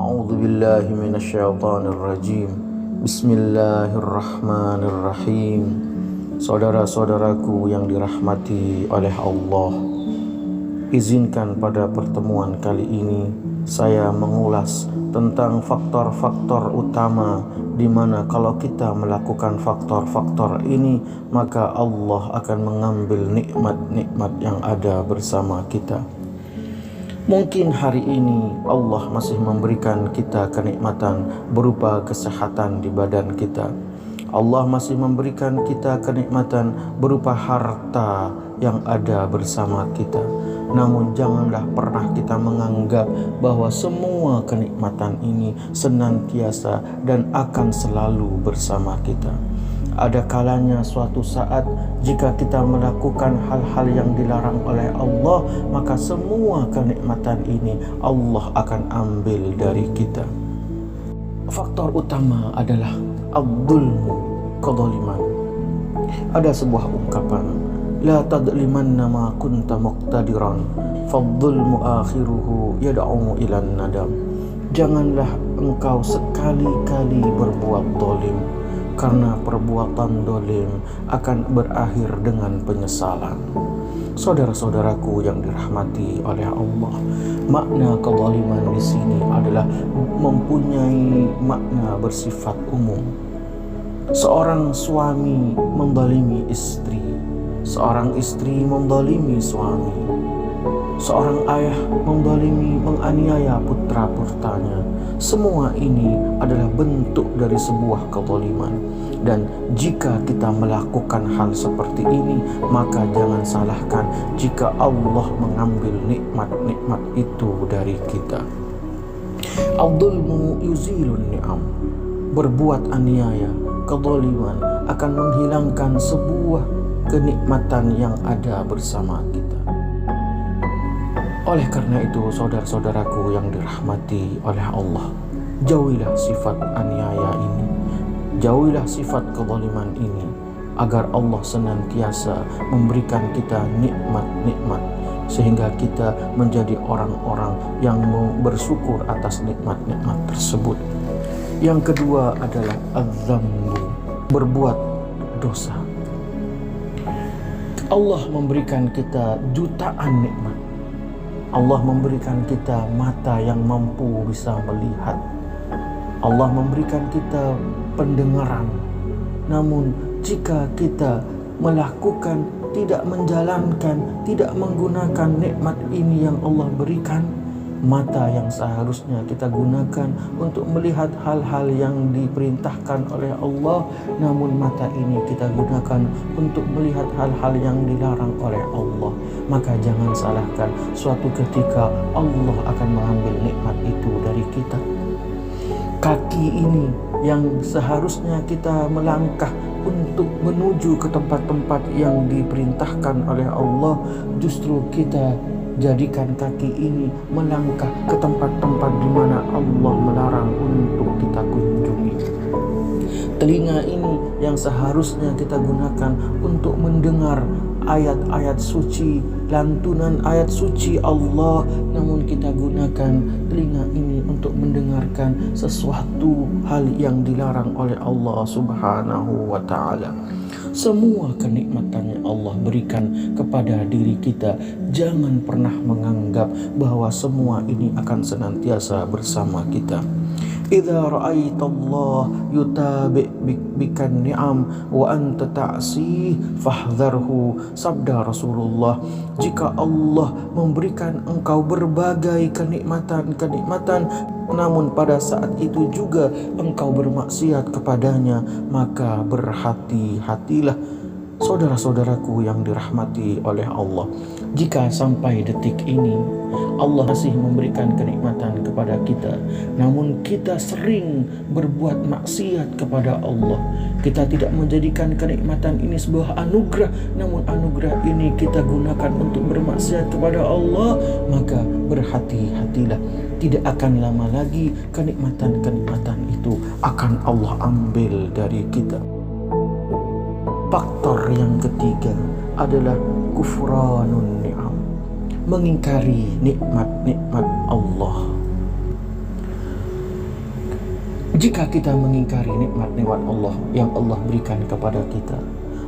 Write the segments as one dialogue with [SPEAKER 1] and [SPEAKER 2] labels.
[SPEAKER 1] A'udzu billahi minasyaitonir rajim. Bismillahirrahmanirrahim. Saudara-saudaraku yang dirahmati oleh Allah, izinkan pada pertemuan kali ini saya mengulas tentang faktor-faktor utama di mana kalau kita melakukan faktor-faktor ini maka Allah akan mengambil nikmat-nikmat yang ada bersama kita. Mungkin hari ini Allah masih memberikan kita kenikmatan berupa kesehatan di badan kita. Allah masih memberikan kita kenikmatan berupa harta yang ada bersama kita. Namun janganlah pernah kita menganggap bahwa semua kenikmatan ini senantiasa dan akan selalu bersama kita. Ada kalanya suatu saat jika kita melakukan hal-hal yang dilarang oleh Allah, maka semua kenikmatan ini Allah akan ambil dari kita. Faktor utama adalah ad-dzulmu, kezaliman. Ada sebuah ungkapan, la tadlimanna ma kunta muqtadiran, fadh-dzulmu akhiruhu yad'u ilan nadam. Janganlah engkau sekali-kali berbuat zalim, karena perbuatan dolim akan berakhir dengan penyesalan. Saudara-saudaraku yang dirahmati oleh Allah, makna kezaliman di sini adalah mempunyai makna bersifat umum. Seorang suami menzalimi istri, seorang istri menzalimi suami, seorang ayah menzalimi, menganiaya putra-putranya. Semua ini adalah bentuk dari sebuah kezaliman. Dan jika kita melakukan hal seperti ini, maka jangan salahkan jika Allah mengambil nikmat-nikmat itu dari kita. Al-dzulmu yuzilun ni'am. Berbuat aniaya, kezaliman akan menghilangkan sebuah kenikmatan yang ada bersama kita. Oleh karena itu, saudara-saudaraku yang dirahmati oleh Allah, jauhilah sifat aniaya ini, jauhilah sifat kezaliman ini, agar Allah senantiasa memberikan kita nikmat-nikmat, sehingga kita menjadi orang-orang yang bersyukur atas nikmat-nikmat tersebut. Yang kedua adalah az-dzambu, berbuat dosa. Allah memberikan kita jutaan nikmat. Allah memberikan kita mata yang mampu bisa melihat. Allah memberikan kita pendengaran. Namun jika kita melakukan, tidak menjalankan, tidak menggunakan nikmat ini yang Allah berikan, mata yang seharusnya kita gunakan untuk melihat hal-hal yang diperintahkan oleh Allah, namun mata ini kita gunakan untuk melihat hal-hal yang dilarang oleh Allah, maka jangan salahkan suatu ketika Allah akan mengambil nikmat itu dari kita. Kaki ini yang seharusnya kita melangkah untuk menuju ke tempat-tempat yang diperintahkan oleh Allah, justru kita jadikan kaki ini melangkah ke tempat-tempat di mana Allah melarang untuk kita kunjungi. Telinga ini yang seharusnya kita gunakan untuk mendengar ayat-ayat suci, lantunan ayat suci Allah, namun kita gunakan telinga ini untuk mendengarkan sesuatu hal yang dilarang oleh Allah Subhanahu wa ta'ala. Semua kenikmatan yang Allah berikan kepada diri kita, jangan pernah menganggap bahwa semua ini akan senantiasa bersama kita. Idza ra'aita Allah yutabi bikan ni'am wa anta ta'si fahdharhu, sabda Rasulullah. Jika Allah memberikan engkau berbagai kenikmatan, namun pada saat itu juga engkau bermaksiat kepadanya, maka berhati-hatilah. Saudara-saudaraku yang dirahmati oleh Allah, jika sampai detik ini Allah masih memberikan kenikmatan kepada kita, namun kita sering berbuat maksiat kepada Allah, kita tidak menjadikan kenikmatan ini sebuah anugerah, namun anugerah ini kita gunakan untuk bermaksiat kepada Allah, maka berhati-hatilah. Tidak akan lama lagi kenikmatan-kenikmatan itu akan Allah ambil dari kita. Faktor yang ketiga adalah kufranun ni'am, mengingkari nikmat-nikmat Allah. Jika kita mengingkari nikmat-nikmat Allah yang Allah berikan kepada kita,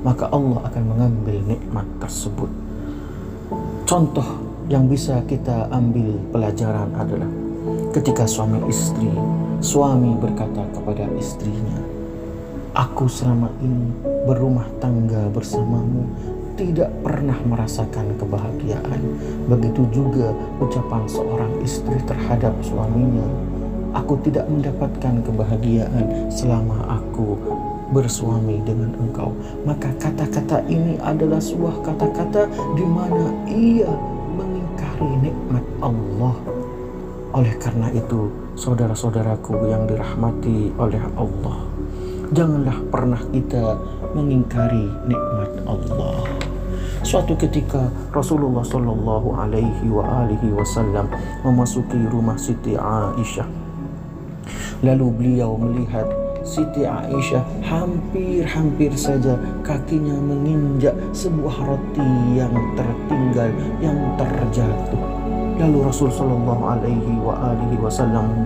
[SPEAKER 1] maka Allah akan mengambil nikmat tersebut. Contoh yang bisa kita ambil pelajaran adalah ketika suami istri, suami berkata kepada istrinya, "Aku selama ini berumah tangga bersamamu tidak pernah merasakan kebahagiaan." Begitu juga ucapan seorang istri terhadap suaminya, "Aku tidak mendapatkan kebahagiaan selama aku bersuami dengan engkau." Maka kata-kata ini adalah sebuah kata-kata di mana ia mengingkari nikmat Allah. Oleh karena itu, saudara-saudaraku yang dirahmati oleh Allah, janganlah pernah kita mengingkari nikmat Allah. Suatu ketika Rasulullah Shallallahu Alaihi Wasallam memasuki rumah Siti Aisyah. Lalu beliau melihat Siti Aisyah hampir saja kakinya menginjak sebuah roti yang tertinggal, yang terjatuh. Lalu Rasul Shallallahu Alaihi Wasallam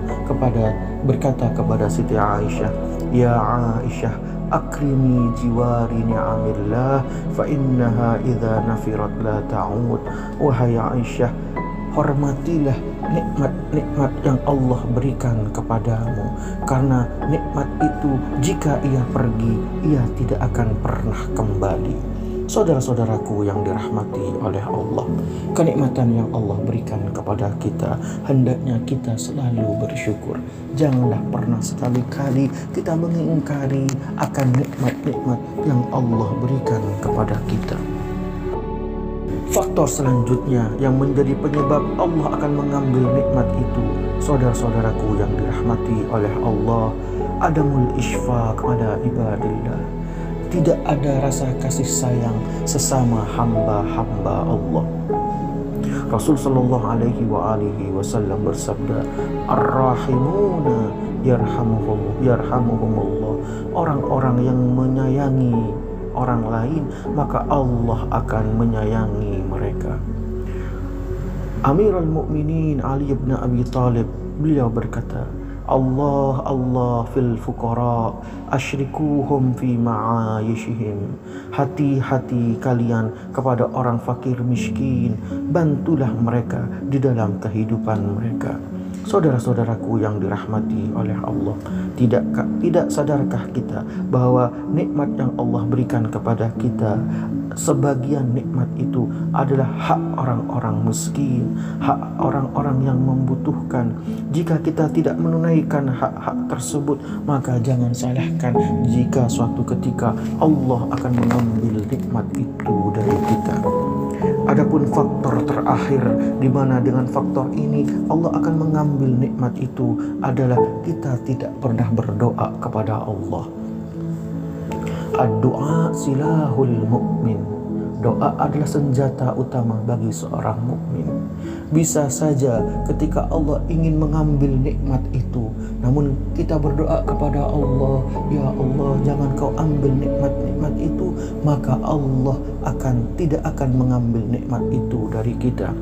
[SPEAKER 1] berkata kepada Siti Aisyah, "Ya Aisyah, akrimi jiwari ni'amillah, fa innaha idza nafirat la ta'ud." Wahai Aisyah, hormatilah nikmat-nikmat yang Allah berikan kepadamu, karena nikmat itu jika ia pergi, ia tidak akan pernah kembali. Saudara-saudaraku yang dirahmati oleh Allah, kenikmatan yang Allah berikan kepada kita, hendaknya kita selalu bersyukur. Janganlah pernah sekali-kali kita mengingkari akan nikmat-nikmat yang Allah berikan kepada kita. Faktor selanjutnya yang menjadi penyebab Allah akan mengambil nikmat itu, saudara-saudaraku yang dirahmati oleh Allah, adamul isfaq ala ibadillah. Tidak ada rasa kasih sayang sesama hamba-hamba Allah. Rasul Shallallahu Alaihi Wasallam bersabda, "Ar-rahimuna yarhamuhumullah." Orang-orang yang menyayangi orang lain, maka Allah akan menyayangi mereka. Amirul Mukminin Ali bin Abi Thalib, beliau berkata, Allah fil fuqara asyrikuhum fi ma'ayishihim. Hati-hati kalian kepada orang fakir miskin, bantulah mereka di dalam kehidupan mereka. Saudara-saudaraku yang dirahmati oleh Allah, tidak sadarkah kita bahwa nikmat yang Allah berikan kepada kita, sebagian nikmat itu adalah hak orang-orang miskin, hak orang-orang yang membutuhkan. Jika kita tidak menunaikan hak-hak tersebut, maka jangan salahkan jika suatu ketika Allah akan mengambil nikmat itu dari kita. Adapun faktor terakhir di mana dengan faktor ini Allah akan mengambil nikmat itu adalah kita tidak pernah berdoa kepada Allah. Ad-du'a silahul mu'min. Doa adalah senjata utama bagi seorang mukmin. Bisa saja ketika Allah ingin mengambil nikmat itu, namun kita berdoa kepada Allah, "Ya Allah, jangan kau ambil nikmat-nikmat itu," maka Allah tidak akan mengambil nikmat itu dari kita.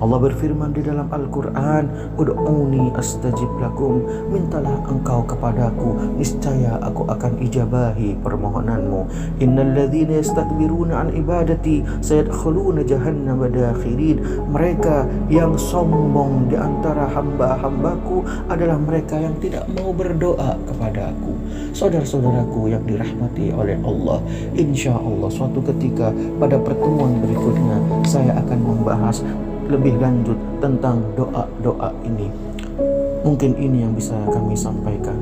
[SPEAKER 1] Allah berfirman di dalam Al-Quran, "Ud'uni astajib lakum." Mintalah engkau kepadaku, niscaya aku akan ijabahi permohonanmu. Innal ladzina yastakbiruna an ibadati sayadkhuluna jahannama dakhirin. Mereka yang sombong di antara hamba-hambaku adalah mereka yang tidak mau berdoa kepadaku. Saudara-saudaraku yang dirahmati oleh Allah, insya Allah suatu ketika pada pertemuan berikutnya saya akan membahas lebih lanjut tentang doa-doa ini. Mungkin ini yang bisa kami sampaikan.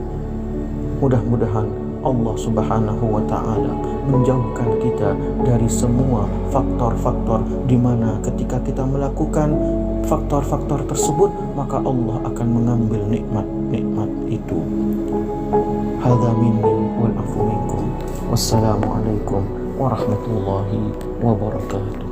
[SPEAKER 1] Mudah-mudahan Allah Subhanahu wa Ta'ala menjauhkan kita dari semua faktor-faktor di mana ketika kita melakukan faktor-faktor tersebut, maka Allah akan mengambil nikmat-nikmat itu. Hadza minni wal afu minkum. Wassalamualaikum warahmatullahi wabarakatuh.